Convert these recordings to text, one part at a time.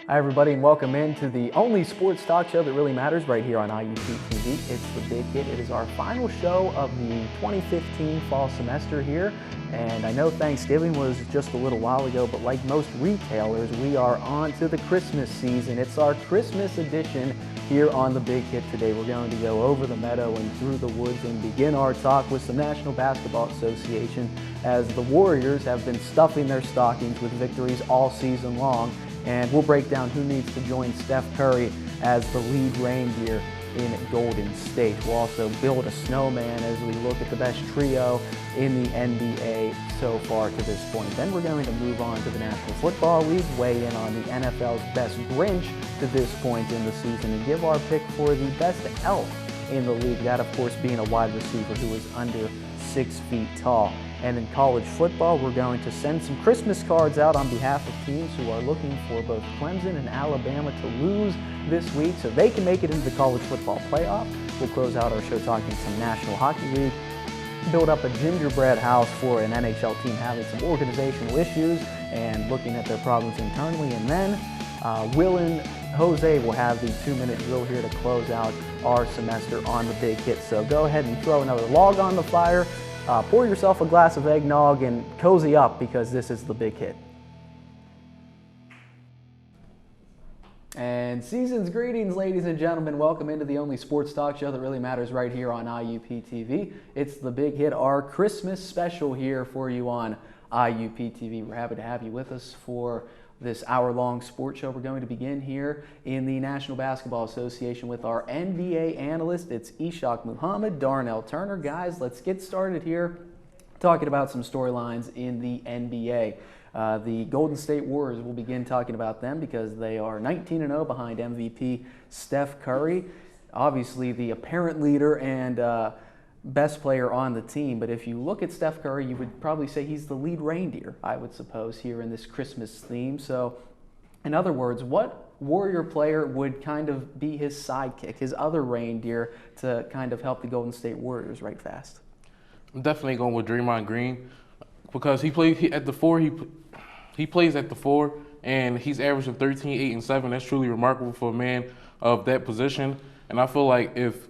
Hi everybody and welcome into the only sports talk show that really matters right here on IUP-TV. It's The Big Hit. It is our final show of the 2015 fall semester here. And I know Thanksgiving was just a little while ago, but like most retailers, we are on to the Christmas season. It's our Christmas edition here on The Big Hit today. We're going to go over the meadow and through the woods and begin our talk with the National Basketball Association as the Warriors have been stuffing their stockings with victories all season long. And we'll break down who needs to join Steph Curry as the lead reindeer in Golden State. We'll also build a snowman as we look at the best trio in the NBA so far to this point. Then we're going to move on to the National Football League, weigh in on the NFL's best Grinch to this point in the season, and give our pick for the best elf in the league. That, of course, being a wide receiver who is under 6 feet tall. And in college football, we're going to send some Christmas cards out on behalf of teams who are looking for both Clemson and Alabama to lose this week so they can make it into the college football playoff. We'll close out our show talking some National Hockey League, build up a gingerbread house for an NHL team having some organizational issues and looking at their problems internally. And then Will and Jose will have the 2-minute drill here to close out our semester on The Big Hit. So go ahead and throw another log on the fire. Pour yourself a glass of eggnog and cozy up because this is The Big Hit. And season's greetings, ladies and gentlemen. Welcome into the only sports talk show that really matters right here on IUP-TV. It's The Big Hit, our Christmas special here for you on IUP-TV. We're happy to have you with us for this hour-long sports show. We're going to begin here in the National Basketball Association with our NBA analyst. It's Ishaq Muhammad, Darnell Turner. Guys, let's get started here talking about some storylines in the NBA. The Golden State Warriors, we'll begin talking about them because they are 19-0 behind MVP Steph Curry. Obviously, the apparent leader and best player on the team, but if you look at Steph Curry, you would probably say he's the lead reindeer, I would suppose, here in this Christmas theme. So, in other words, what Warrior player would kind of be his sidekick, his other reindeer, to kind of help the Golden State Warriors right fast? I'm definitely going with Draymond Green because he plays at the 4. He plays at the 4, and he's averaging 13, 8, and 7. That's truly remarkable for a man of that position. And I feel like if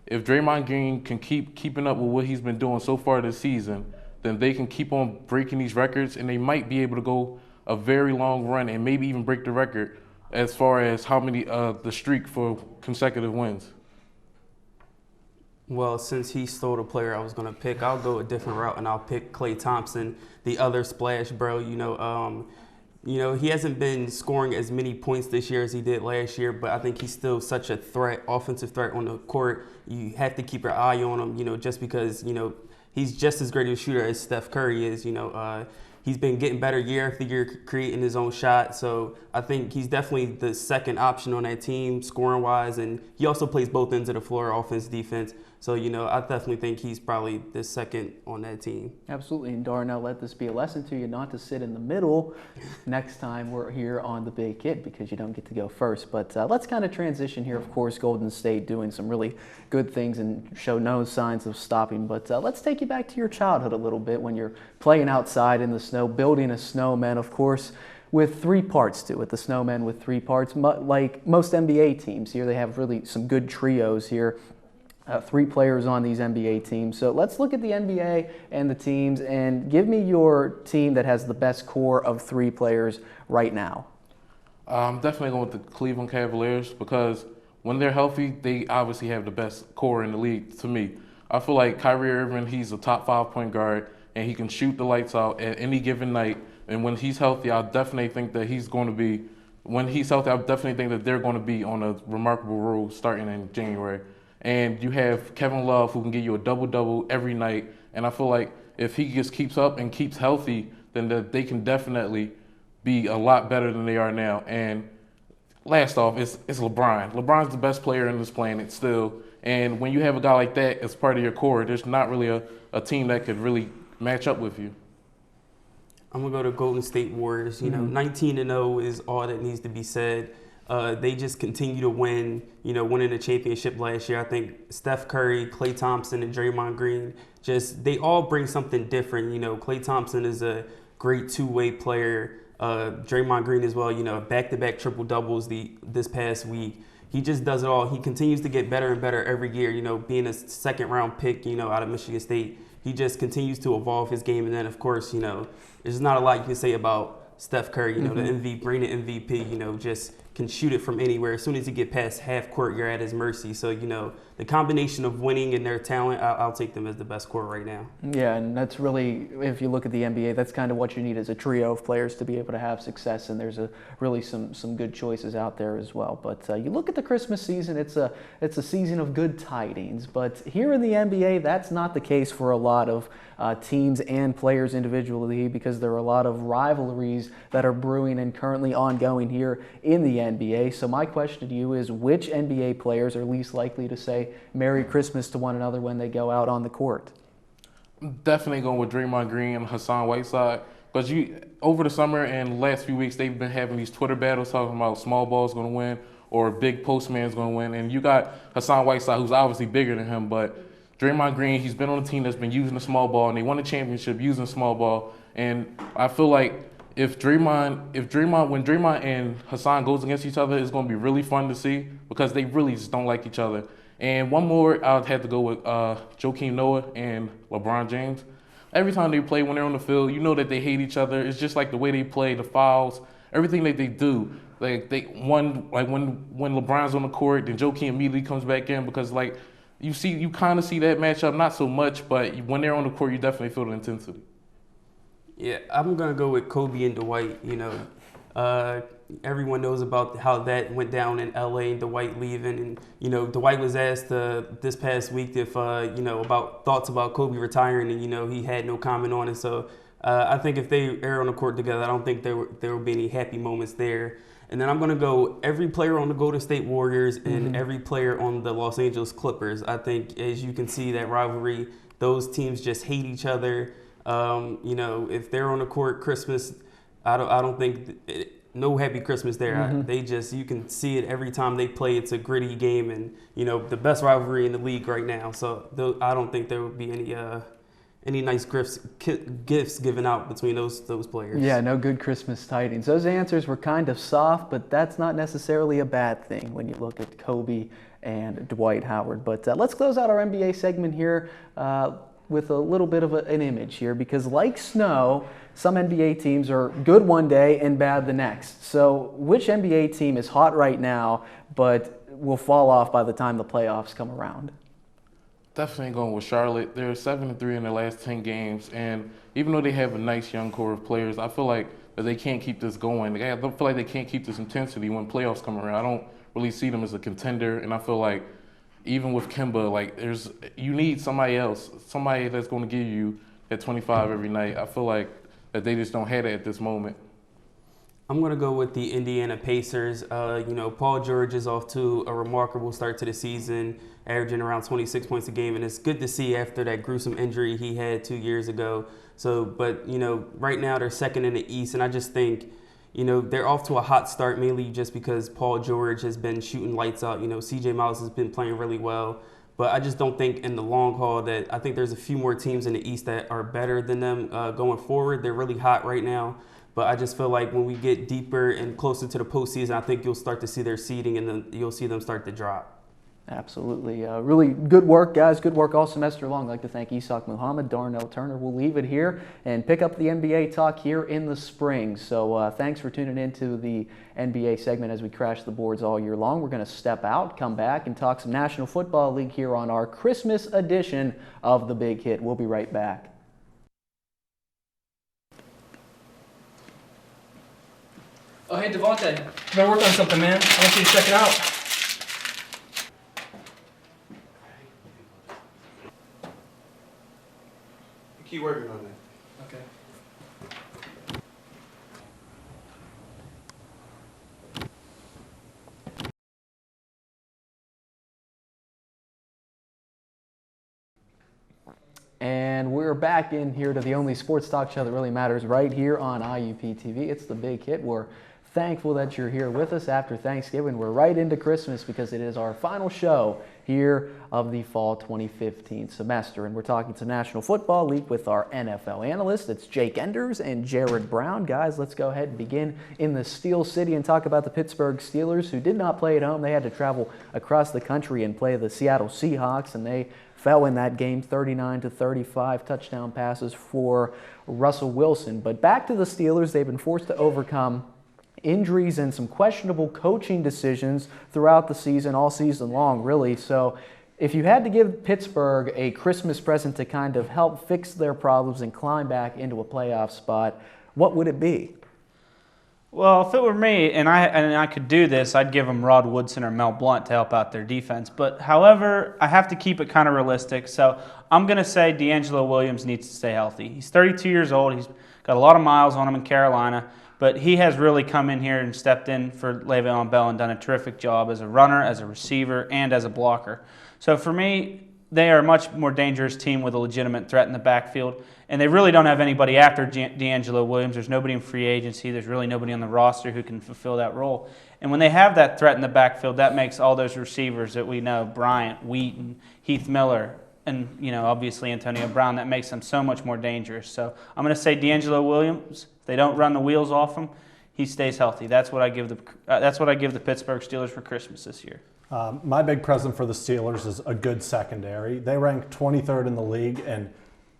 Draymond Green can keeping up with what he's been doing so far this season, then they can keep on breaking these records, and they might be able to go a very long run and maybe even break the record as far as how many the streak for consecutive wins. Well, since he stole the player I was going to pick, I'll go a different route, and I'll pick Klay Thompson, the other splash bro. He hasn't been scoring as many points this year as he did last year, but I think he's still such a threat, offensive threat on the court. You have to keep your eye on him, just because, he's just as great a shooter as Steph Curry is. He's been getting better year after year, creating his own shot. So I think he's definitely the second option on that team, scoring-wise, and he also plays both ends of the floor, offense, defense. So, I definitely think he's probably the second on that team. Absolutely. And Darnell, let this be a lesson to you not to sit in the middle next time we're here on The Big Hit because you don't get to go first. But let's kind of transition here. Of course, Golden State doing some really good things and show no signs of stopping. But let's take you back to your childhood a little bit when you're playing outside in the snow, building a snowman, of course, with 3 parts to it. The snowman with 3 parts. Like most NBA teams here, they have really some good trios here. 3 players on these NBA teams. So let's look at the NBA and the teams and give me your team that has the best core of 3 players right now. I'm definitely going with the Cleveland Cavaliers because when they're healthy, they obviously have the best core in the league to me. I feel like Kyrie Irving, he's a top 5 point guard and he can shoot the lights out at any given night. And when he's healthy, I definitely think that they're going to be on a remarkable road starting in January. And you have Kevin Love, who can give you a double-double every night. And I feel like if he just keeps up and keeps healthy, then they can definitely be a lot better than they are now. And last off, it's LeBron. LeBron's the best player on this planet still. And when you have a guy like that as part of your core, there's not really a team that could really match up with you. I'm going to go to Golden State Warriors. 19-0 is all that needs to be said. They just continue to win, winning the championship last year. I think Steph Curry, Klay Thompson, and Draymond Green, they all bring something different. Klay Thompson is a great two-way player. Draymond Green as well, back-to-back triple doubles this past week. He just does it all. He continues to get better and better every year, being a second-round pick, out of Michigan State. He just continues to evolve his game. And then, of course, there's not a lot you can say about Steph Curry, the reigning MVP, just can shoot it from anywhere. As soon as you get past half court, you're at his mercy. So, the combination of winning and their talent, I'll take them as the best court right now. Yeah, and that's really, if you look at the NBA, that's kind of what you need as a trio of players to be able to have success, and there's really some good choices out there as well. But you look at the Christmas season, it's a season of good tidings. But here in the NBA, that's not the case for a lot of teams and players individually, because there are a lot of rivalries that are brewing and currently ongoing here in the NBA. So my question to you is, which NBA players are least likely to say Merry Christmas to one another when they go out on the court? Definitely going with Draymond Green and Hassan Whiteside. Because over the summer and the last few weeks, they've been having these Twitter battles talking about small ball's going to win or big postman's going to win. And you got Hassan Whiteside, who's obviously bigger than him, but Draymond Green, he's been on a team that's been using the small ball, and they won a championship using small ball. And I feel like when Draymond and Hassan goes against each other, it's going to be really fun to see, because they really just don't like each other. And one more, I would have to go with Joakim Noah and LeBron James. Every time they play, when they're on the field, you know that they hate each other. It's just like the way they play, the fouls, everything that they do. When LeBron's on the court, then Joakim immediately comes back in, because you kind of see that matchup, not so much, but when they're on the court, you definitely feel the intensity. Yeah, I'm going to go with Kobe and Dwight. Everyone knows about how that went down in LA, Dwight leaving. And, Dwight was asked this past week if, about thoughts about Kobe retiring, and, he had no comment on it. So I think if they are on the court together, I don't think there will be any happy moments there. And then I'm going to go every player on the Golden State Warriors and every player on the Los Angeles Clippers. I think, as you can see, that rivalry, those teams just hate each other. If they're on the court Christmas, I don't think no happy Christmas there. You can see it every time they play. It's a gritty game, and the best rivalry in the league right now. So I don't think there would be any nice gifts given out between those players. Yeah, no good Christmas tidings. Those answers were kind of soft, but that's not necessarily a bad thing when you look at Kobe and Dwight Howard. But let's close out our NBA segment here with a little bit of an image here, because like snow, some NBA teams are good one day and bad the next. So which NBA team is hot right now but will fall off by the time the playoffs come around? Definitely going with Charlotte. They're 7-3 in their last 10 games, and even though they have a nice young core of players, I feel like that they can't keep this going. I don't feel like they can't keep this intensity when playoffs come around. I don't really see them as a contender, and I feel like even with Kemba, you need somebody else, somebody that's going to give you that 25 every night. I feel like that they just don't have it at this moment. I'm going to go with the Indiana Pacers. Paul George is off to a remarkable start to the season, averaging around 26 points a game, and it's good to see after that gruesome injury he had 2 years ago. But right now they're second in the East, and I just think, they're off to a hot start, mainly just because Paul George has been shooting lights out. CJ Miles has been playing really well. But I just don't think in the long haul I think there's a few more teams in the East that are better than them going forward. They're really hot right now. But I just feel like when we get deeper and closer to the postseason, I think you'll start to see their seeding, and then you'll see them start to drop. Absolutely. Really good work, guys. Good work all semester long. I'd like to thank Isak Muhammad, Darnell Turner. We'll leave it here and pick up the NBA talk here in the spring. So thanks for tuning into the NBA segment as we crash the boards all year long. We're going to step out, come back, and talk some National Football League here on our Christmas edition of The Big Hit. We'll be right back. Oh, hey, Devontae. I've been working on something, man. I want you to check it out. Keep working on that. Okay. And we're back in here to the only sports talk show that really matters right here on IUP-TV. It's The Big Hit. We're thankful that you're here with us after Thanksgiving. We're right into Christmas because it is our final show here of the fall 2015 semester. And we're talking to National Football League with our NFL analysts. It's Jake Enders and Jared Brown. Guys, let's go ahead and begin in the Steel City and talk about the Pittsburgh Steelers, who did not play at home. They had to travel across the country and play the Seattle Seahawks, and they fell in that game 39-35, touchdown passes for Russell Wilson. But back to the Steelers, they've been forced to overcome injuries and some questionable coaching decisions throughout the season, all season long, really. So if you had to give Pittsburgh a Christmas present to kind of help fix their problems and climb back into a playoff spot, what would it be? Well, if it were me and I could do this, I'd give them Rod Woodson or Mel Blount to help out their defense. But however, I have to keep it kind of realistic. So I'm going to say D'Angelo Williams needs to stay healthy. He's 32 years old. He's got a lot of miles on him in Carolina. But he has really come in here and stepped in for Le'Veon Bell and done a terrific job as a runner, as a receiver, and as a blocker. So for me, they are a much more dangerous team with a legitimate threat in the backfield. And they really don't have anybody after D'Angelo Williams. There's nobody in free agency. There's really nobody on the roster who can fulfill that role. And when they have that threat in the backfield, that makes all those receivers that we know, Bryant, Wheaton, Heath Miller, and obviously Antonio Brown, that makes them so much more dangerous. So I'm going to say D'Angelo Williams. If they don't run the wheels off him, he stays healthy. That's what I give the Pittsburgh Steelers for Christmas this year. My big present for the Steelers is a good secondary. They rank 23rd in the league in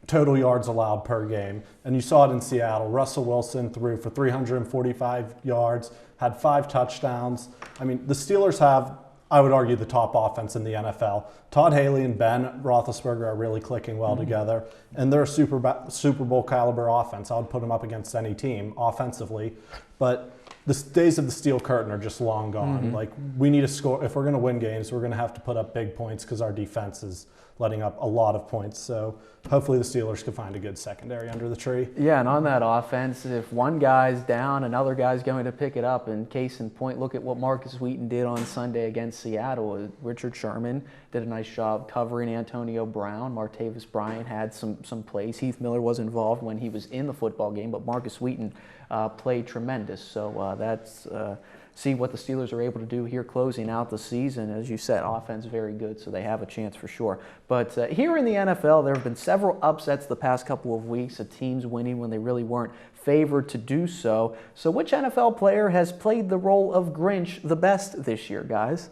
total yards allowed per game. And you saw it in Seattle. Russell Wilson threw for 345 yards, had 5 touchdowns. I mean, the Steelers have, I would argue, the top offense in the NFL. Todd Haley and Ben Roethlisberger are really clicking well together, and they're a Super Bowl caliber offense. I would put them up against any team offensively, but the days of the steel curtain are just long gone. Like, we need to score. If we're going to win games, we're going to have to put up big points because our defense is letting up a lot of points. So hopefully the Steelers can find a good secondary under the tree. Yeah, and on that offense, if one guy's down, another guy's going to pick it up. And case in point, look at what Marcus Wheaton did on Sunday against Seattle. Richard Sherman did a nice job covering Antonio Brown. Martavis Bryant had some plays. Heath Miller was involved when he was in the football game, but Marcus Wheaton played tremendous. So that's see what the Steelers are able to do here closing out the season. As you said, offense very good, so they have a chance for sure. But here in the NFL, there have been several upsets the past couple of weeks, of teams winning when they really weren't favored to do so. So which NFL player has played the role of Grinch the best this year, guys?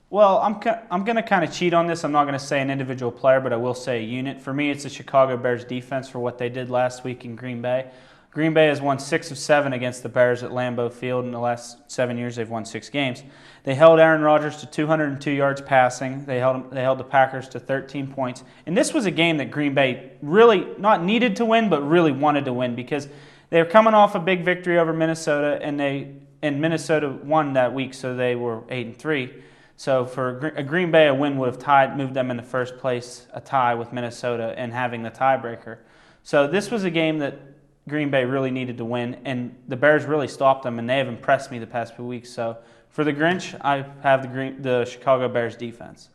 Well, I'm going to kind of cheat on this. I'm not going to say an individual player, but I will say a unit. For me, it's the Chicago Bears defense for what they did last week in Green Bay. Green Bay has won 6 of 7 against the Bears at Lambeau Field. In the last 7 years, they've won 6 games. They held Aaron Rodgers to 202 yards passing. They held the Packers to 13 points. And this was a game that Green Bay really not needed to win, but really wanted to win because they were coming off a big victory over Minnesota, and Minnesota won that week, so they were 8-3. So for a Green Bay, a win would have moved them into first place, a tie with Minnesota, and having the tiebreaker. So this was a game that Green Bay really needed to win, and the Bears really stopped them, and they have impressed me the past few weeks. So for the Grinch, I have the Chicago Bears defense.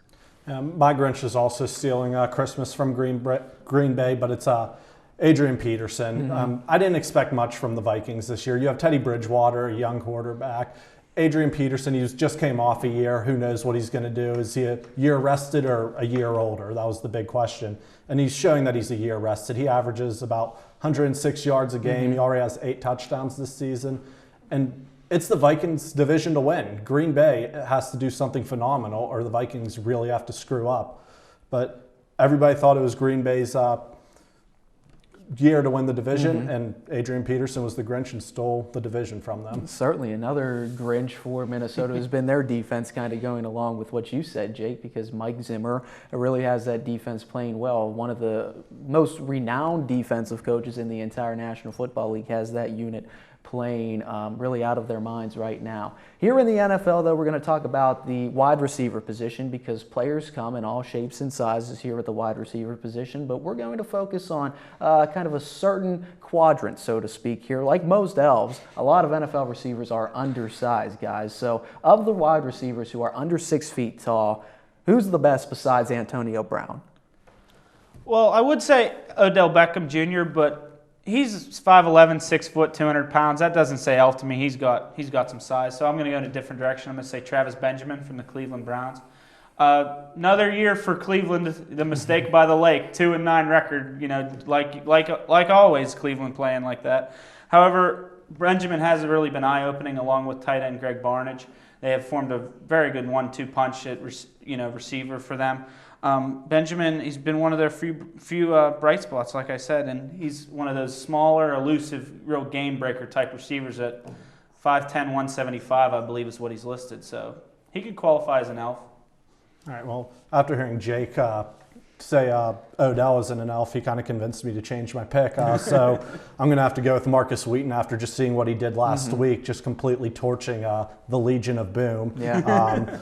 My Grinch is also stealing Christmas from Green Bay, but it's Adrian Peterson. I didn't expect much from the Vikings this year. You have Teddy Bridgewater, a young quarterback. Adrian Peterson, he just came off a year. Who knows what he's going to do? Is he a year rested or a year older? That was the big question. And he's showing that he's a year rested. He averages about 106 yards a game. He already has 8 touchdowns this season. And it's the Vikings' division to win. Green Bay has to do something phenomenal or the Vikings really have to screw up. But everybody thought it was Green Bay's year to win the division, and Adrian Peterson was the Grinch and stole the division from them. Certainly another Grinch for Minnesota has been their defense, kind of going along with what you said, Jake, because Mike Zimmer really has that defense playing well. One of the most renowned defensive coaches in the entire National Football League has that unit playing really out of their minds right now. Here in the NFL, though, we're going to talk about the wide receiver position because players come in all shapes and sizes here at the wide receiver position, but we're going to focus on kind of a certain quadrant, so to speak, here. Like most elves, a lot of NFL receivers are undersized, guys. So of the wide receivers who are under 6 feet tall, who's the best besides Antonio Brown? Well, I would say Odell Beckham Jr., but He's 5'11", 6 foot, 200 pounds. That doesn't say elf to me. He's got some size. So I'm going to go in a different direction. I'm going to say Travis Benjamin from the Cleveland Browns. Another year for Cleveland, the mistake by the lake, 2-9 record. You know, like always, Cleveland playing like that. However, Benjamin has really been eye-opening, along with tight end Greg Barnage. They have formed a very good 1-2 punch at receiver for them. Benjamin, he's been one of their few bright spots, like I said, and he's one of those smaller, elusive, real game breaker type receivers at 5'10", 175, I believe is what he's listed. So he could qualify as an elf. All right, well, after hearing Jake say Odell isn't an elf, he kind of convinced me to change my pick. So I'm going to have to go with Marcus Wheaton after just seeing what he did last week, just completely torching the Legion of Boom. Yeah.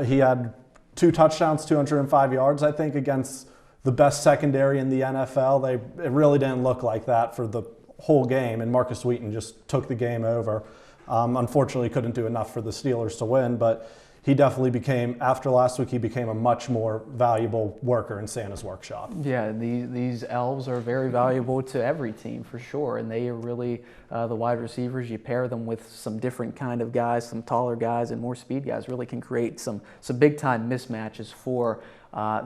He had 2 touchdowns, 205 yards, I think, against the best secondary in the NFL. It really didn't look like that for the whole game, and Marcus Wheaton just took the game over. Unfortunately, couldn't do enough for the Steelers to win, but he definitely became, after last week, he became a much more valuable worker in Santa's workshop. Yeah, these elves are very valuable to every team for sure, and they are really the wide receivers. You pair them with some different kind of guys, some taller guys and more speed guys, really can create some big-time mismatches for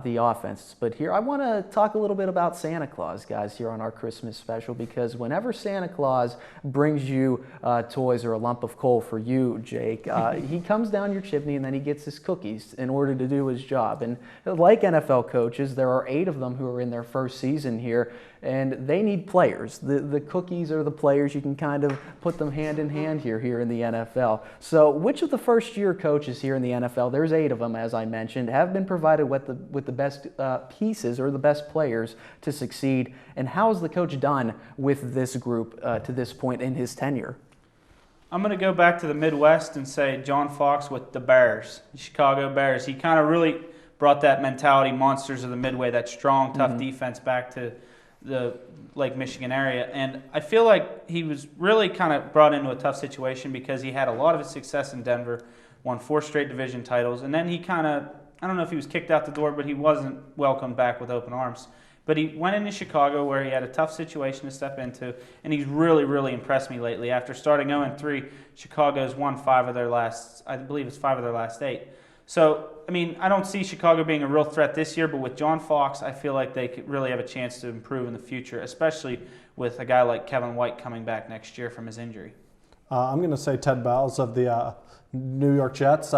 the offense. But here, I want to talk a little bit about Santa Claus, guys, here on our Christmas special, because whenever Santa Claus brings you toys or a lump of coal for you, Jake, he comes down your chimney and then he gets his cookies in order to do his job. And like NFL coaches, there are 8 of them who are in their first season here, and they need players. The cookies are the players. You can kind of put them hand in hand here in the NFL. So which of the first-year coaches here in the NFL, there's 8 of them, as I mentioned, have been provided with the best pieces or the best players to succeed, and how has the coach done with this group to this point in his tenure? I'm going to go back to the Midwest and say John Fox with the Bears, the Chicago Bears. He kind of really brought that mentality, monsters of the Midway, that strong, tough defense back to the Lake Michigan area. And I feel like he was really kind of brought into a tough situation because he had a lot of his success in Denver, won 4 straight division titles, and then he kind of, I don't know if he was kicked out the door, but he wasn't welcomed back with open arms. But he went into Chicago where he had a tough situation to step into, and he's really, really impressed me lately. After starting 0-3, Chicago's won 5 of their last, I believe it's 5 of their last 8. So, I mean, I don't see Chicago being a real threat this year, but with John Fox, I feel like they could really have a chance to improve in the future, especially with a guy like Kevin White coming back next year from his injury. I'm going to say Ted Bowles of the New York Jets.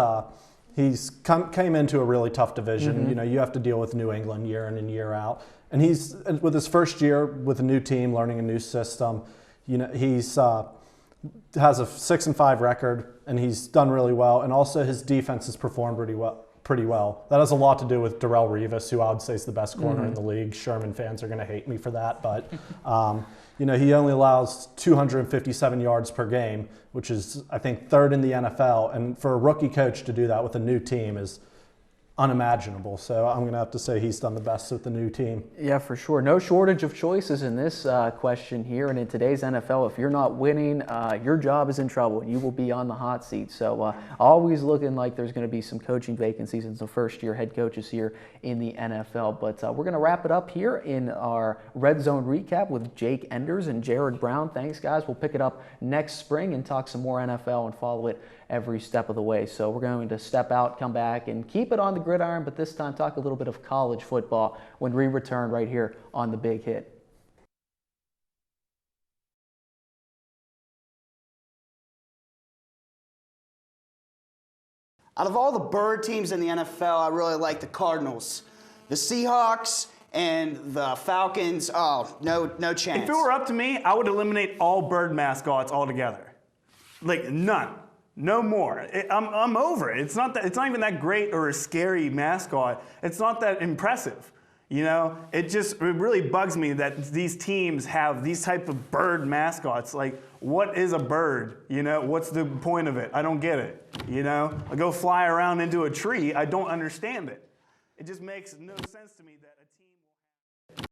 He's came into a really tough division. You have to deal with New England year in and year out. And he's, with his first year with a new team, learning a new system, he's has a 6-5 record, and he's done really well. And also his defense has performed pretty well. That has a lot to do with Darrelle Revis, who I would say is the best corner in the league. Sherman fans are going to hate me for that, but he only allows 257 yards per game, which is, I think, 3rd in the NFL. And for a rookie coach to do that with a new team is unimaginable. So I'm going to have to say he's done the best with the new team. Yeah, for sure. No shortage of choices in this question here. And in today's NFL, if you're not winning, your job is in trouble. You will be on the hot seat. So always looking like there's going to be some coaching vacancies and some first-year head coaches here in the NFL. But we're going to wrap it up here in our Red Zone recap with Jake Enders and Jared Brown. Thanks, guys. We'll pick it up next spring and talk some more NFL and follow it every step of the way. So we're going to step out, come back, and keep it on the gridiron, but this time talk a little bit of college football when we return right here on The Big Hit. Out of all the bird teams in the NFL, I really like the Cardinals. The Seahawks and the Falcons, no chance. If it were up to me, I would eliminate all bird mascots altogether. Like, none. No more. I'm over it. It's not even that great or a scary mascot. It's not that impressive. It really bugs me that these teams have these type of bird mascots. Like, what is a bird? What's the point of it? I don't get it. I go fly around into a tree. I don't understand it. It just makes no sense to me that a team will have.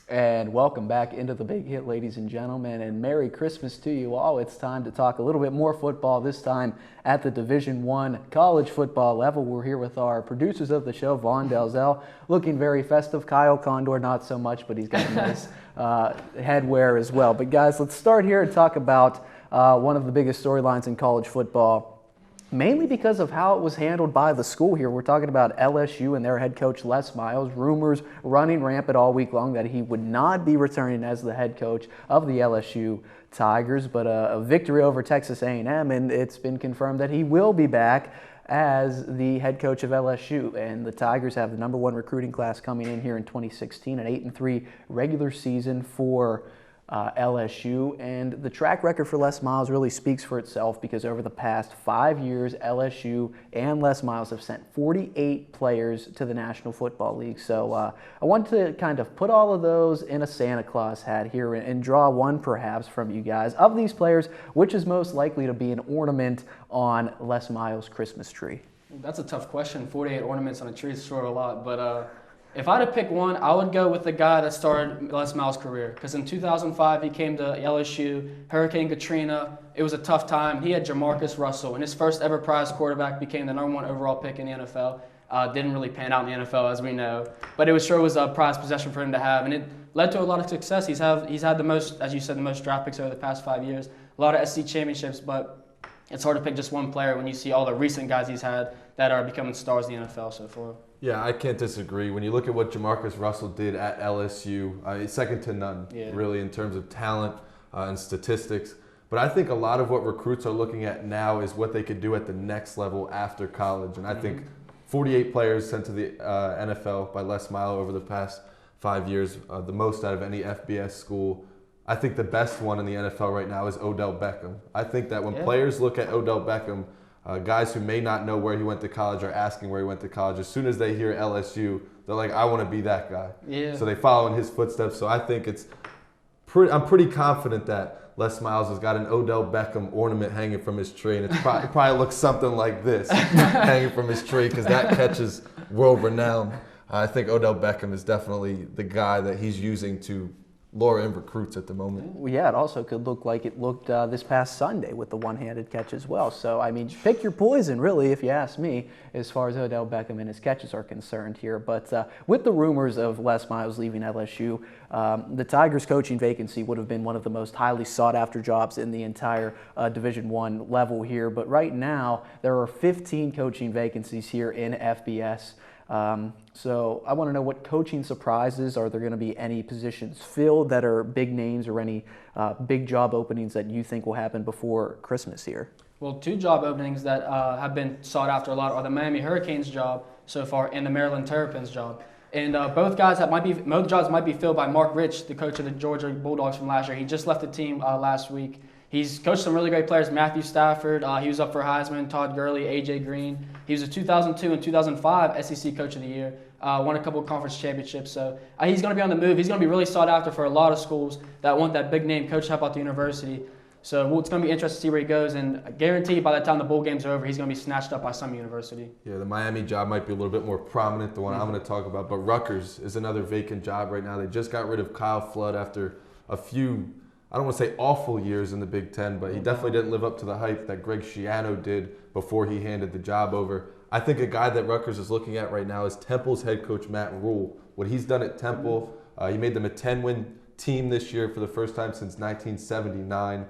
And welcome back into the Big Hit, ladies and gentlemen, and Merry Christmas to you all. It's time to talk a little bit more football, this time at the Division I college football level. We're here with our producers of the show, Vaughn Dalzell, looking very festive. Kyle Condor, not so much, but he's got a nice headwear as well. But guys, let's start here and talk about one of the biggest storylines in college football, mainly because of how it was handled by the school here. We're talking about LSU and their head coach, Les Miles. Rumors running rampant all week long that he would not be returning as the head coach of the LSU Tigers, but a victory over Texas A&M, and it's been confirmed that he will be back as the head coach of LSU. And the Tigers have the #1 recruiting class coming in here in 2016, an 8-3 regular season for LSU, and the track record for Les Miles really speaks for itself, because over the past 5 years, LSU and Les Miles have sent 48 players to the National Football League. So I want to kind of put all of those in a Santa Claus hat here and draw one perhaps from you guys. Of these players, which is most likely to be an ornament on Les Miles' Christmas tree? That's a tough question. 48 ornaments on a tree is sure a lot, but if I had to pick one, I would go with the guy that started Les Miles' career. Because in 2005, he came to LSU, Hurricane Katrina. It was a tough time. He had Jamarcus Russell, and his first ever prize quarterback became the #1 overall pick in the NFL. Didn't really pan out in the NFL, as we know. But it was a prized possession for him to have, and it led to a lot of success. He's had the most, as you said, the most draft picks over the past 5 years. A lot of SEC championships, but it's hard to pick just one player when you see all the recent guys he's had that are becoming stars in the NFL so far. Yeah, I can't disagree. When you look at what Jamarcus Russell did at LSU, he's second to none, really, in terms of talent and statistics. But I think a lot of what recruits are looking at now is what they could do at the next level after college. And I think 48 players sent to the NFL by Les Miles over the past 5 years, the most out of any FBS school. I think the best one in the NFL right now is Odell Beckham. I think that when players look at Odell Beckham, guys who may not know where he went to college are asking where he went to college. As soon as they hear LSU, they're like, I want to be that guy. Yeah. So they follow in his footsteps. So I think I'm pretty confident that Les Miles has got an Odell Beckham ornament hanging from his tree, and it probably looks something like this hanging from his tree, because that catch is world renowned. I think Odell Beckham is definitely the guy that he's using to lure in recruits at the moment. Well, yeah, it also could look like it looked this past Sunday with the one-handed catch as well. So, I mean, pick your poison, really, if you ask me, as far as Odell Beckham and his catches are concerned here. But with the rumors of Les Miles leaving LSU, the Tigers coaching vacancy would have been one of the most highly sought-after jobs in the entire Division I level here. But right now, there are 15 coaching vacancies here in FBS. So I want to know, what coaching surprises, are there going to be any positions filled that are big names, or any big job openings that you think will happen before Christmas here? Well, 2 job openings that have been sought after a lot are the Miami Hurricanes job so far and the Maryland Terrapins job. And both jobs might be filled by Mark Rich, the coach of the Georgia Bulldogs from last year. He just left the team last week. He's coached some really great players. Matthew Stafford, he was up for Heisman. Todd Gurley, A.J. Green. He was a 2002 and 2005 SEC Coach of the Year. Won a couple of conference championships. So he's going to be on the move. He's going to be really sought after for a lot of schools that want that big name coach to help out the university. So it's going to be interesting to see where he goes. And I guarantee by the time the bowl games are over, he's going to be snatched up by some university. Yeah, the Miami job might be a little bit more prominent, the one I'm going to talk about. But Rutgers is another vacant job right now. They just got rid of Kyle Flood after a few, I don't want to say awful years in the Big Ten, but he definitely didn't live up to the hype that Greg Schiano did before he handed the job over. I think a guy that Rutgers is looking at right now is Temple's head coach, Matt Rule. What he's done at Temple, he made them a 10-win team this year for the first time since 1979.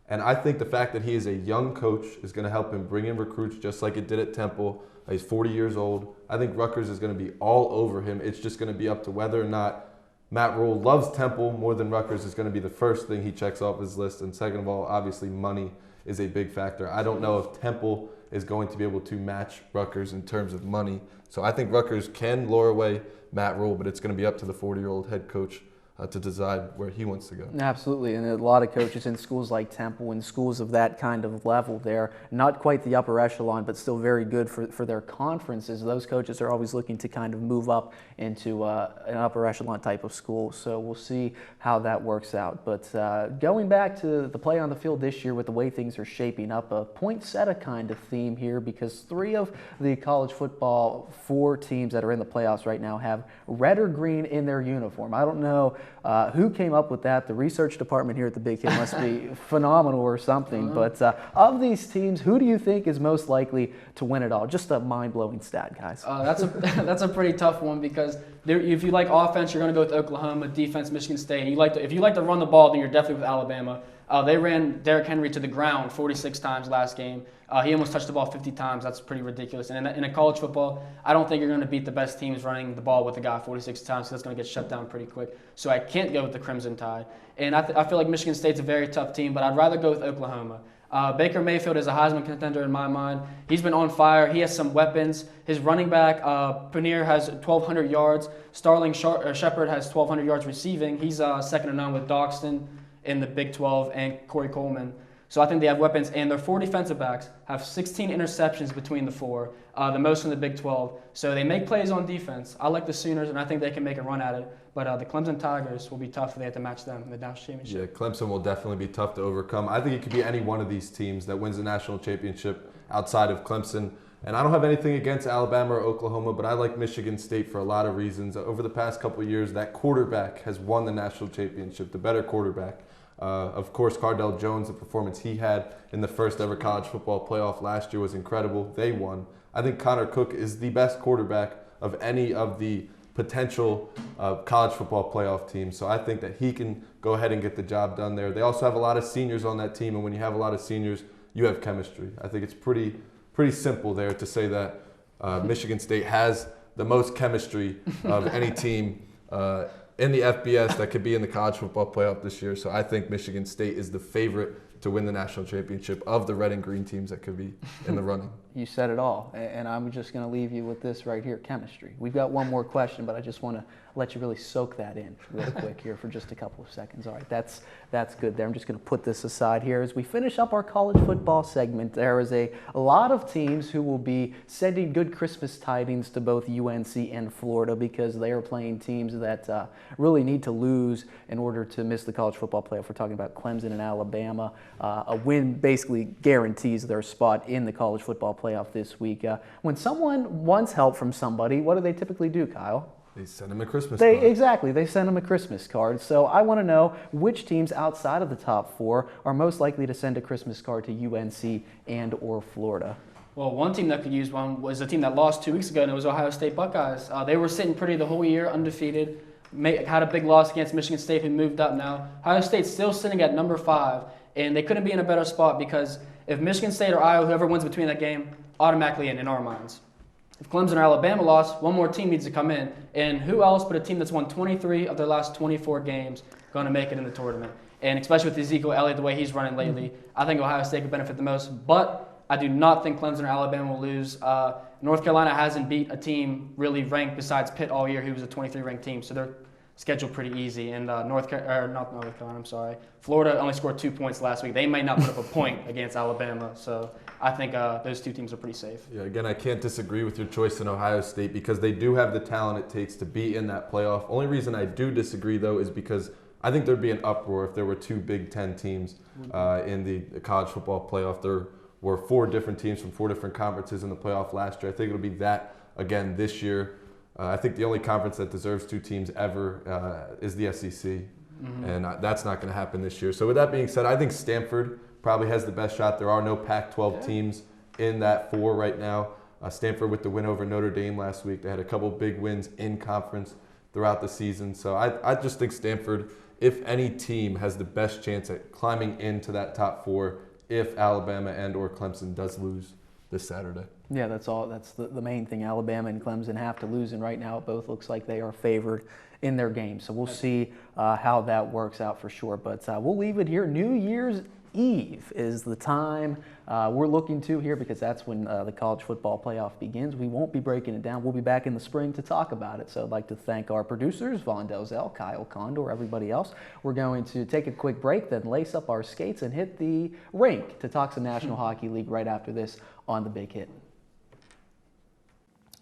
And I think the fact that he is a young coach is going to help him bring in recruits just like it did at Temple. He's 40 years old. I think Rutgers is going to be all over him. It's just going to be up to whether or not Matt Rule loves Temple more than Rutgers is going to be the first thing he checks off his list. And second of all, obviously money is a big factor. I don't know if Temple is going to be able to match Rutgers in terms of money. So I think Rutgers can lure away Matt Rule, but it's going to be up to the 40-year-old head coach to decide where he wants to go. Absolutely, and a lot of coaches in schools like Temple and schools of that kind of level, they're not quite the upper echelon, but still very good for their conferences. Those coaches are always looking to kind of move up into an upper echelon type of school, so we'll see how that works out. But going back to the play on the field this year with the way things are shaping up, a poinsettia kind of theme here, because 3 of the college football 4 teams that are in the playoffs right now have red or green in their uniform. I don't know who came up with that. The research department here at the Big Hit must be phenomenal or something. But of these teams, who do you think is most likely to win it all? Just a mind-blowing stat, guys. That's a pretty tough one because if you like offense, you're going to go with Oklahoma. Defense, Michigan State. If you like to run the ball, then you're definitely with Alabama. They ran Derrick Henry to the ground 46 times last game. He almost touched the ball 50 times. That's pretty ridiculous. And in a college football, I don't think you're going to beat the best teams running the ball with a guy 46 times, because that's going to get shut down pretty quick. So I can't go with the Crimson Tide. And I feel like Michigan State's a very tough team, but I'd rather go with Oklahoma. Baker Mayfield is a Heisman contender in my mind. He's been on fire. He has some weapons. His running back, Paneer, has 1,200 yards. Starling Shepard has 1,200 yards receiving. He's second to none with Doxton in the Big 12 and Corey Coleman. So I think they have weapons, and their 4 defensive backs have 16 interceptions between the 4, the most in the Big 12. So they make plays on defense. I like the Sooners, and I think they can make a run at it. But the Clemson Tigers will be tough if they have to match them in the national championship. Yeah, Clemson will definitely be tough to overcome. I think it could be any one of these teams that wins the national championship outside of Clemson. And I don't have anything against Alabama or Oklahoma, but I like Michigan State for a lot of reasons. Over the past couple of years, that quarterback has won the national championship, the better quarterback. Of course, Cardell Jones, the performance he had in the first ever college football playoff last year was incredible. They won. I think Connor Cook is the best quarterback of any of the potential college football playoff teams. So I think that he can go ahead and get the job done there. They also have a lot of seniors on that team, and when you have a lot of seniors, you have chemistry. I think it's pretty simple there to say that Michigan State has the most chemistry of any team in the FBS that could be in the college football playoff this year. So I think Michigan State is the favorite to win the national championship of the red and green teams that could be in the running. You said it all, and I'm just going to leave you with this right here, chemistry. We've got one more question, but I just want to let you really soak that in real quick here for just a couple of seconds. All right, that's good there. I'm just going to put this aside here. As we finish up our college football segment, there is a lot of teams who will be sending good Christmas tidings to both UNC and Florida, because they are playing teams that really need to lose in order to miss the college football playoff. We're talking about Clemson and Alabama. A win basically guarantees their spot in the college football playoff this week. When someone wants help from somebody, what do they typically do, Kyle? They send them a Christmas card. Exactly. They send them a Christmas card. So I want to know which teams outside of the top 4 are most likely to send a Christmas card to UNC and or Florida. Well, one team that could use one was a team that lost 2 weeks ago, and it was Ohio State Buckeyes. They were sitting pretty the whole year, undefeated. Had a big loss against Michigan State, who moved up now. Ohio State's still sitting at number 5, and they couldn't be in a better spot, because if Michigan State or Iowa, whoever wins between that game, automatically in our minds. If Clemson or Alabama lost, one more team needs to come in. And who else but a team that's won 23 of their last 24 games going to make it in the tournament? And especially with Ezekiel Elliott, the way he's running lately, I think Ohio State could benefit the most. But I do not think Clemson or Alabama will lose. North Carolina hasn't beat a team really ranked besides Pitt all year, who was a 23-ranked team. So they're scheduled pretty easy. And Florida only scored 2 points last week. They may not put up a point against Alabama. So I think those two teams are pretty safe. Yeah, again, I can't disagree with your choice in Ohio State, because they do have the talent it takes to be in that playoff. Only reason I do disagree, though, is because I think there'd be an uproar if there were 2 Big Ten teams in the college football playoff. There were 4 different teams from 4 different conferences in the playoff last year. I think it'll be that again this year. I think the only conference that deserves 2 teams ever is the SEC, and that's not going to happen this year. So with that being said, I think Stanford probably has the best shot. There are no Pac-12 teams in that 4 right now. Stanford with the win over Notre Dame last week. They had a couple big wins in conference throughout the season. So I just think Stanford, if any team, has the best chance at climbing into that top 4 if Alabama and or Clemson does lose this Saturday. Yeah, that's all. That's the main thing. Alabama and Clemson have to lose, and right now it both looks like they are favored in their game. So we'll see how that works out for sure. But we'll leave it here. New Year's Eve is the time we're looking to here, because that's when the college football playoff begins. We won't be breaking it down. We'll be back in the spring to talk about it. So I'd like to thank our producers, Vaughn Delzell, Kyle Condor, everybody else. We're going to take a quick break, then lace up our skates and hit the rink to talk some National Hockey League right after this on The Big Hit.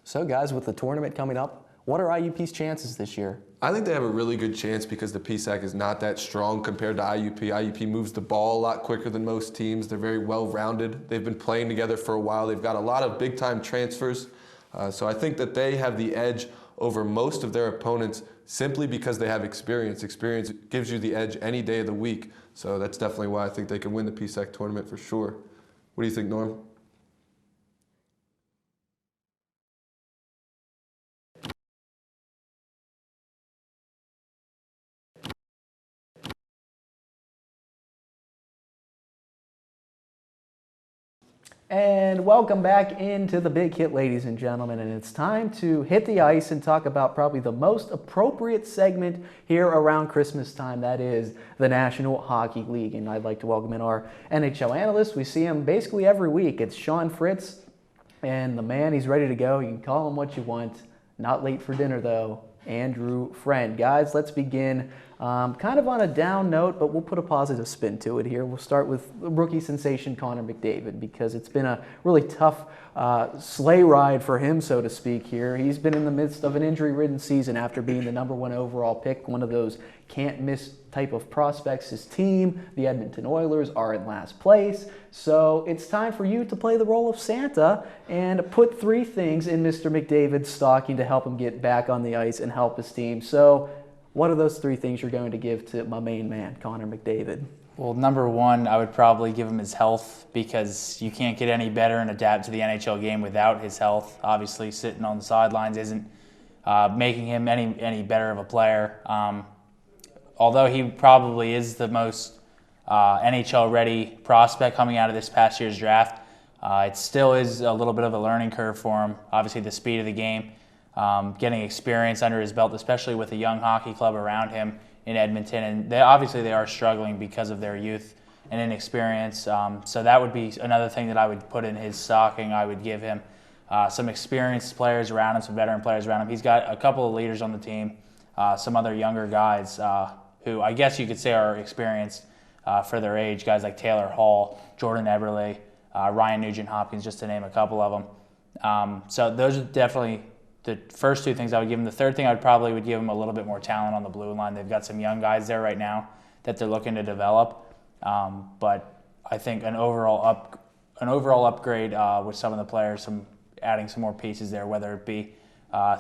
So guys, with the tournament coming up, what are IUP's chances this year? I think they have a really good chance because the PSAC is not that strong compared to IUP. IUP moves the ball a lot quicker than most teams. They're very well-rounded. They've been playing together for a while. They've got a lot of big-time transfers. So I think that they have the edge over most of their opponents simply because they have experience. Experience gives you the edge any day of the week. So that's definitely why I think they can win the PSAC tournament for sure. What do you think, Norm? And welcome back into the Big Hit, ladies and gentlemen. And it's time to hit the ice and talk about probably the most appropriate segment here around Christmas time. That is the National Hockey League. And I'd like to welcome in our NHL analyst. We see him basically every week. It's Sean Fritz. And the man, he's ready to go. You can call him what you want. Not late for dinner, though. Andrew Friend. Guys, let's begin kind of on a down note, but we'll put a positive spin to it here. We'll start with rookie sensation Connor McDavid, because it's been a really tough sleigh ride for him, so to speak, here. He's been in the midst of an injury-ridden season after being the #1 overall pick, one of those can't-miss type of prospects. His team, the Edmonton Oilers, are in last place. So it's time for you to play the role of Santa and put 3 things in Mr. McDavid's stocking to help him get back on the ice and help his team. So what are those 3 things you're going to give to my main man, Connor McDavid? Well, number 1, I would probably give him his health, because you can't get any better and adapt to the NHL game without his health. Obviously, sitting on the sidelines isn't making him any better of a player. Although he probably is the most NHL-ready prospect coming out of this past year's draft, it still is a little bit of a learning curve for him. Obviously, the speed of the game, getting experience under his belt, especially with a young hockey club around him in Edmonton. And they are struggling because of their youth and inexperience. So that would be another thing that I would put in his stocking. I would give him some experienced players around him, some veteran players around him. He's got a couple of leaders on the team, some other younger guys who I guess you could say are experienced for their age, guys like Taylor Hall, Jordan Eberle, Ryan Nugent-Hopkins, just to name a couple of them. So those are definitely the first 2 things I would give him. The third thing I would give him a little bit more talent on the blue line. They've got some young guys there right now that they're looking to develop. But I think an overall upgrade with some of the players, adding some more pieces there, whether it be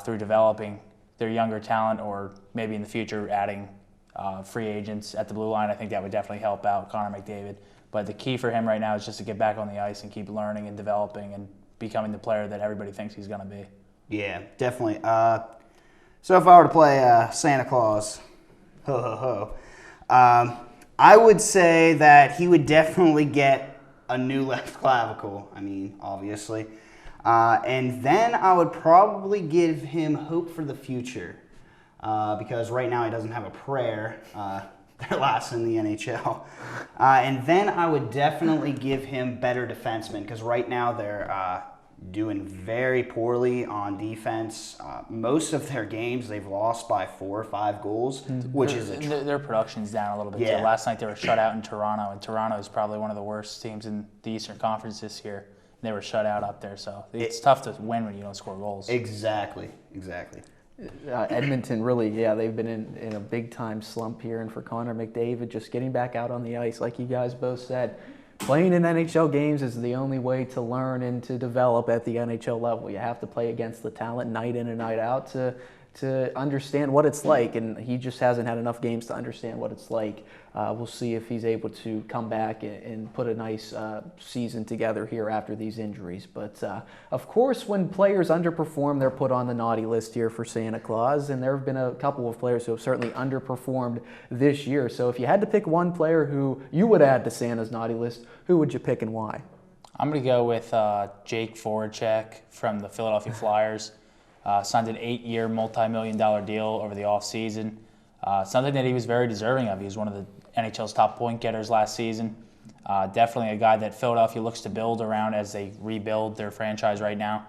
through developing their younger talent or maybe in the future adding free agents at the blue line. I think that would definitely help out Connor McDavid. But the key for him right now is just to get back on the ice and keep learning and developing and becoming the player that everybody thinks he's going to be. Yeah, definitely. So if I were to play Santa Claus, I would say that he would definitely get a new left clavicle. I mean, obviously. And then I would probably give him hope for the future. Because right now he doesn't have a prayer. They're last in the NHL. And then I would definitely give him better defensemen, because right now they're doing very poorly on defense. Most of their games they've lost by 4 or 5 goals, which is their production's down a little bit. Yeah. Too. Last night they were shut out in Toronto, and Toronto is probably one of the worst teams in the Eastern Conference this year. They were shut out up there, so it's tough to win when you don't score goals. Exactly. Edmonton really, they've been in a big-time slump here. And for Connor McDavid, just getting back out on the ice, like you guys both said, playing in NHL games is the only way to learn and to develop at the NHL level. You have to play against the talent night in and night out to understand what it's like, and he just hasn't had enough games to understand what it's like. We'll see if he's able to come back and put a nice season together here after these injuries. But of course, when players underperform, they're put on the naughty list here for Santa Claus, and there have been a couple of players who have certainly underperformed this year. So if you had to pick one player who you would add to Santa's naughty list, who would you pick and why? I'm going to go with Jake Voracek from the Philadelphia Flyers. Signed an 8-year, multi-million-dollar deal over the offseason. Something that he was very deserving of. He was one of the NHL's top point getters last season. Definitely a guy that Philadelphia looks to build around as they rebuild their franchise right now.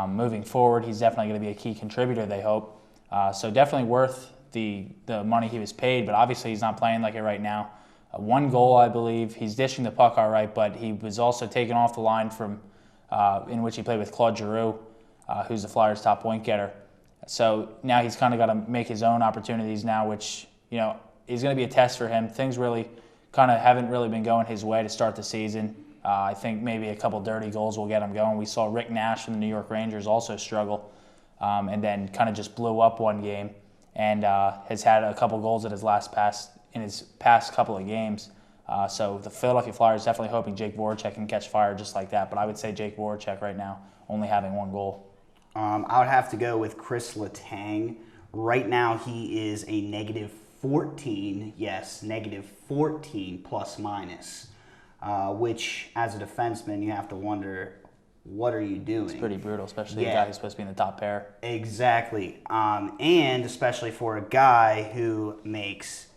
Moving forward, he's definitely going to be a key contributor, they hope. So definitely worth the money he was paid, but obviously he's not playing like it right now. 1 goal, I believe. He's dishing the puck all right, but he was also taken off the line from in which he played with Claude Giroux, who's the Flyers' top point getter. So now he's kind of got to make his own opportunities now, which, is going to be a test for him. Things really kind of haven't really been going his way to start the season. I think maybe a couple dirty goals will get him going. We saw Rick Nash from the New York Rangers also struggle and then kind of just blew up one game and has had a couple goals in his past couple of games. So the Philadelphia Flyers definitely hoping Jake Voracek can catch fire just like that. But I would say Jake Voracek right now only having one goal. I would have to go with Chris Letang. Right now he is a negative 14, yes, negative 14 plus minus, which as a defenseman you have to wonder, what are you doing? It's pretty brutal, especially a guy who's supposed to be in the top pair. Exactly. And especially for a guy who makes,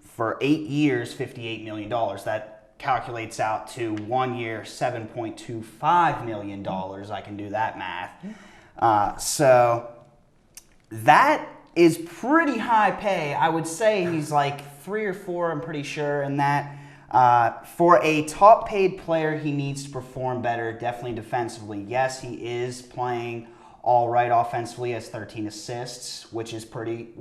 for 8 years, $58 million. That calculates out to 1 year, $7.25 million. I can do that math. So that is pretty high pay. I would say he's like 3 or 4, I'm pretty sure, in that. For a top paid player, he needs to perform better, definitely defensively. Yes, he is playing all right offensively, has 13 assists, which is pretty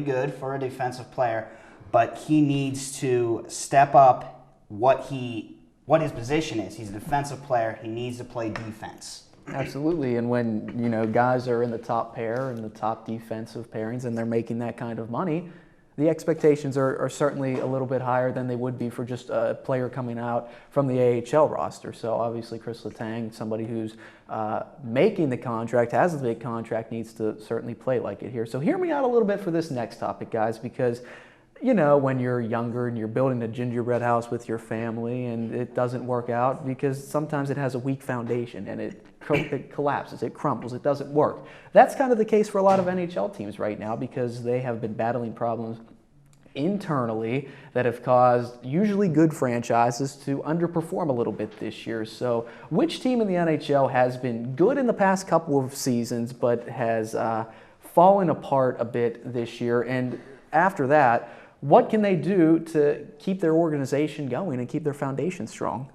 good for a defensive player, but he needs to step up what his position is. He's a defensive player. He needs to play defense. Absolutely, and when guys are in the top pair and the top defensive pairings and they're making that kind of money, the expectations are certainly a little bit higher than they would be for just a player coming out from the AHL roster. So obviously Chris Letang, somebody who's making the contract, has a big contract, needs to certainly play like it here. So hear me out a little bit for this next topic, guys, because when you're younger and you're building a gingerbread house with your family and it doesn't work out because sometimes it has a weak foundation and it collapses, it crumbles, it doesn't work. That's kind of the case for a lot of NHL teams right now because they have been battling problems internally that have caused usually good franchises to underperform a little bit this year. So which team in the NHL has been good in the past couple of seasons but has fallen apart a bit this year? And after that, what can they do to keep their organization going and keep their foundation strong?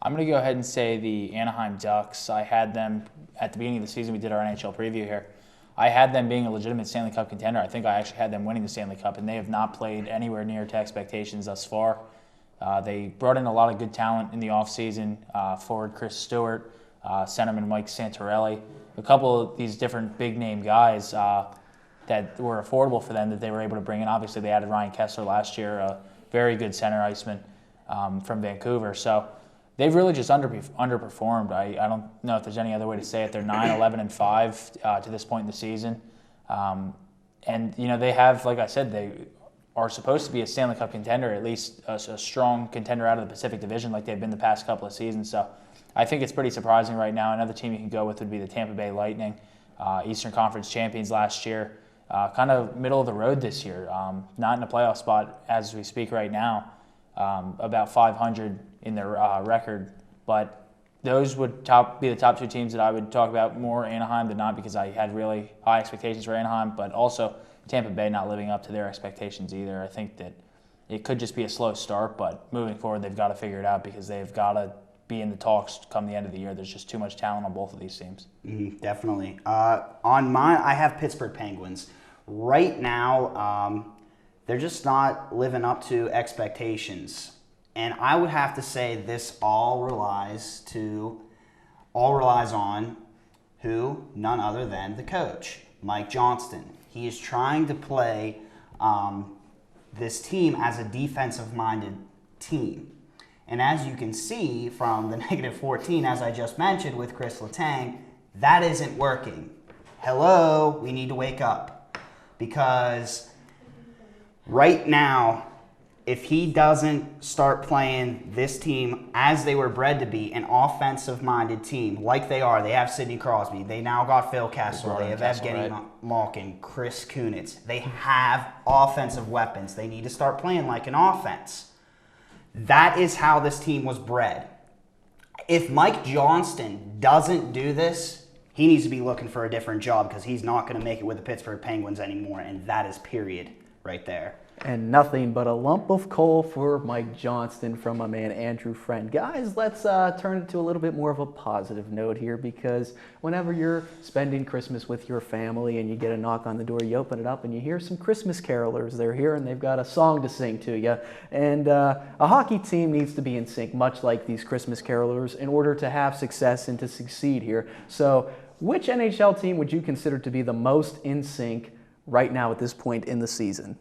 I'm going to go ahead and say the Anaheim Ducks. I had them at the beginning of the season. We did our NHL preview here. I had them being a legitimate Stanley Cup contender. I think I actually had them winning the Stanley Cup, and they have not played anywhere near to expectations thus far. They brought in a lot of good talent in the offseason. Forward Chris Stewart, centerman Mike Santorelli, a couple of these different big-name guys that were affordable for them that they were able to bring in. Obviously, they added Ryan Kessler last year, a very good center iceman from Vancouver. So they've really just underperformed. I don't know if there's any other way to say it. They're 9-11-5 to this point in the season. And they have, like I said, they are supposed to be a Stanley Cup contender, at least a strong contender out of the Pacific Division like they've been the past couple of seasons. So I think it's pretty surprising right now. Another team you can go with would be the Tampa Bay Lightning, Eastern Conference champions last year. Kind of middle of the road this year, not in a playoff spot as we speak right now, about 500 in their record. But those would be the top two teams that I would talk about more, Anaheim than not, because I had really high expectations for Anaheim, but also Tampa Bay not living up to their expectations either. I think that it could just be a slow start, but moving forward they've got to figure it out because they've got to be in the talks come the end of the year. There's just too much talent on both of these teams. Definitely. On mine, I have Pittsburgh Penguins. Right now, they're just not living up to expectations. And I would have to say this all relies on who? None other than the coach, Mike Johnston. He is trying to play this team as a defensive-minded team. And as you can see from the negative 14, as I just mentioned with Chris Letang, that isn't working. Hello, we need to wake up. Because right now, if he doesn't start playing this team as they were bred to be, an offensive-minded team, like they are, they have Sidney Crosby, they now got Phil Kessel, they have Evgeny Malkin, Chris Kunitz. They have offensive weapons. They need to start playing like an offense. That is how this team was bred. If Mike Johnston doesn't do this, he needs to be looking for a different job because he's not going to make it with the Pittsburgh Penguins anymore, and that is period right there. And nothing but a lump of coal for Mike Johnston from my man Andrew Friend. Guys, let's turn it to a little bit more of a positive note here, because whenever you're spending Christmas with your family and you get a knock on the door, you open it up and you hear some Christmas carolers. They're here and they've got a song to sing to you. And a hockey team needs to be in sync, much like these Christmas carolers, in order to have success and to succeed here. So which NHL team would you consider to be the most in sync right now at this point in the season?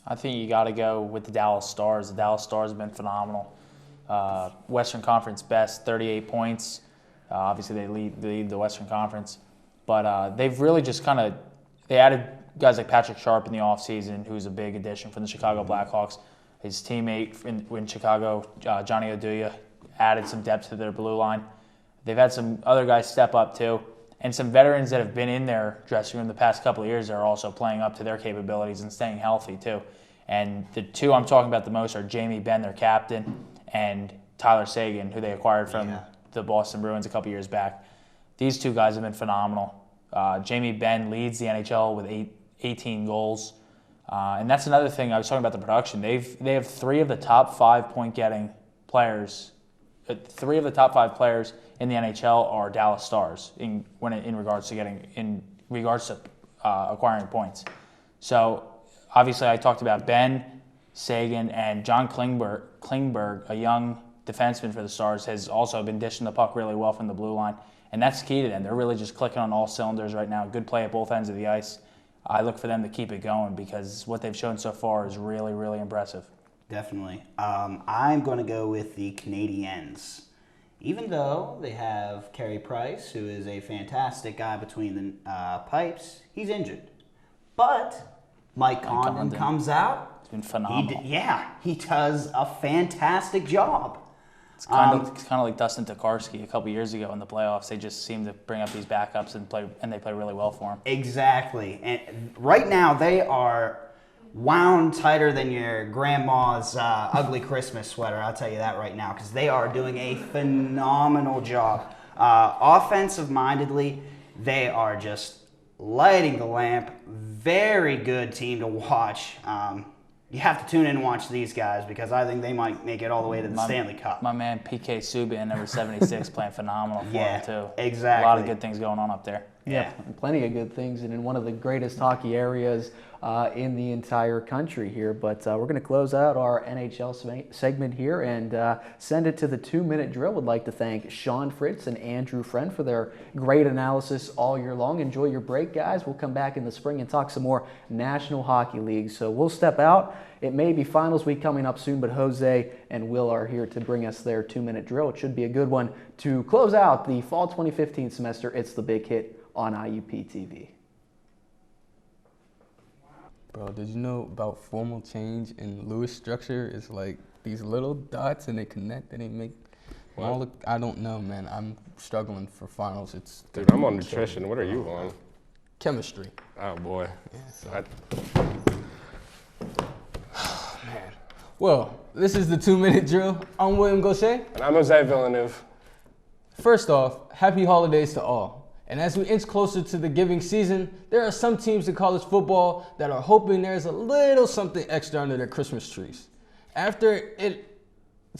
I think you got to go with the Dallas Stars. The Dallas Stars have been phenomenal. Western Conference best, 38 points. Obviously, they lead the Western Conference. But they've really just they added guys like Patrick Sharp in the offseason, who's a big addition from the Chicago Blackhawks. His teammate in Chicago, Johnny Oduya, added some depth to their blue line. They've had some other guys step up too. And some veterans that have been in their dressing room the past couple of years are also playing up to their capabilities and staying healthy too. And the two I'm talking about the most are Jamie Benn, their captain, and Tyler Seguin, who they acquired from the Boston Bruins a couple years back. These two guys have been phenomenal. Jamie Benn leads the NHL with 18 goals. And that's another thing I was talking about the production. They have 3 of the top 5 point-getting players. 3 of the top 5 players in the NHL are Dallas Stars in regards to acquiring points. So obviously I talked about Ben, Seguin, and John Klingberg, a young defenseman for the Stars, has also been dishing the puck really well from the blue line. And that's key to them. They're really just clicking on all cylinders right now. Good play at both ends of the ice. I look for them to keep it going because what they've shown so far is really, really impressive. Definitely. I'm going to go with the Canadiens. Even though they have Carey Price, who is a fantastic guy between the pipes, he's injured. But Mike Condon comes out. It's been phenomenal. He does a fantastic job. It's kind of like Dustin Tokarski a couple years ago in the playoffs. They just seem to bring up these backups and they play really well for him. Exactly. And right now they are wound tighter than your grandma's ugly Christmas sweater. I'll tell you that right now, because they are doing a phenomenal job. Offensive-mindedly, they are just lighting the lamp. Very good team to watch. You have to tune in and watch these guys because I think they might make it all the way to the Stanley Cup. My man PK Subban, number 76, playing phenomenal for him too. Exactly. A lot of good things going on up there. Yeah, plenty of good things, and in one of the greatest hockey areas in the entire country here. But we're going to close out our NHL segment here and send it to the 2-minute drill. Would like to thank Sean Fritz and Andrew Friend for their great analysis all year long. Enjoy your break, guys. We'll come back in the spring and talk some more National Hockey League. So we'll step out. It may be finals week coming up soon, but Jose and Will are here to bring us their 2-minute drill. It should be a good one to close out the fall 2015 semester. It's the Big Hit on IUP-TV. Bro, did you know about formal change in Lewis structure? It's like these little dots and they connect and they make all the, I don't know, man. I'm struggling for finals. Dude, I'm on nutrition. What are you on? Chemistry. Oh boy. Yeah, so. Man. Well, this is the 2-minute drill. I'm William Gaucher. And I'm Jose Villeneuve. First off, happy holidays to all. And as we inch closer to the giving season, there are some teams in college football that are hoping there's a little something extra under their Christmas trees. After its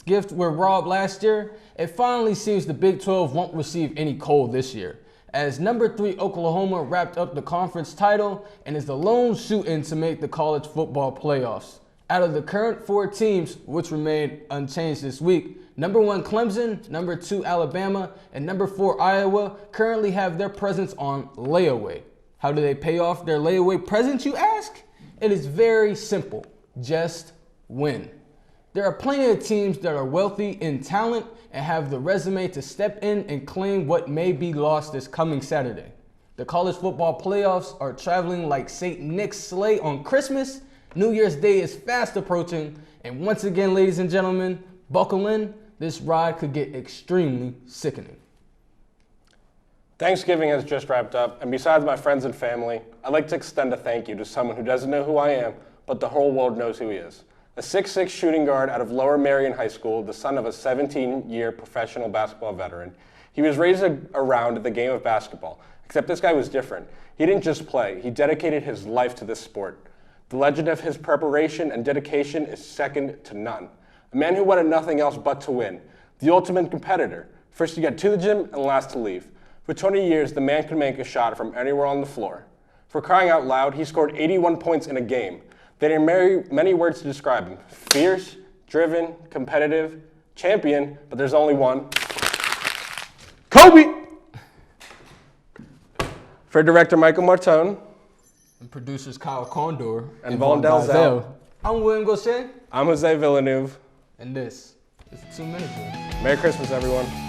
gift were robbed last year, it finally seems the Big 12 won't receive any coal this year, as number 3 Oklahoma wrapped up the conference title and is the lone shoot-in to make the college football playoffs. Out of the current 4 teams, which remain unchanged this week, number 1 Clemson, number 2 Alabama, and number 4 Iowa currently have their presents on layaway. How do they pay off their layaway presents, you ask? It is very simple. Just win. There are plenty of teams that are wealthy in talent and have the resume to step in and claim what may be lost this coming Saturday. The college football playoffs are traveling like St. Nick's sleigh on Christmas. New Year's Day is fast approaching, and once again, ladies and gentlemen, buckle in. This ride could get extremely sickening. Thanksgiving has just wrapped up, and besides my friends and family, I'd like to extend a thank you to someone who doesn't know who I am, but the whole world knows who he is. A 6'6" shooting guard out of Lower Merion High School, the son of a 17-year professional basketball veteran. He was raised around the game of basketball, except this guy was different. He didn't just play, he dedicated his life to this sport. The legend of his preparation and dedication is second to none. A man who wanted nothing else but to win. The ultimate competitor. First to get to the gym and last to leave. For 20 years, the man could make a shot from anywhere on the floor. For crying out loud, he scored 81 points in a game. There are many words to describe him. Fierce, driven, competitive, champion, but there's only one. Kobe! For director Michael Martone. And producers Kyle Condor. And Vaughn Dalzell. I'm William Gaucher. I'm Jose Villeneuve. And this is the 2 Minute Drill. Merry Christmas, everyone.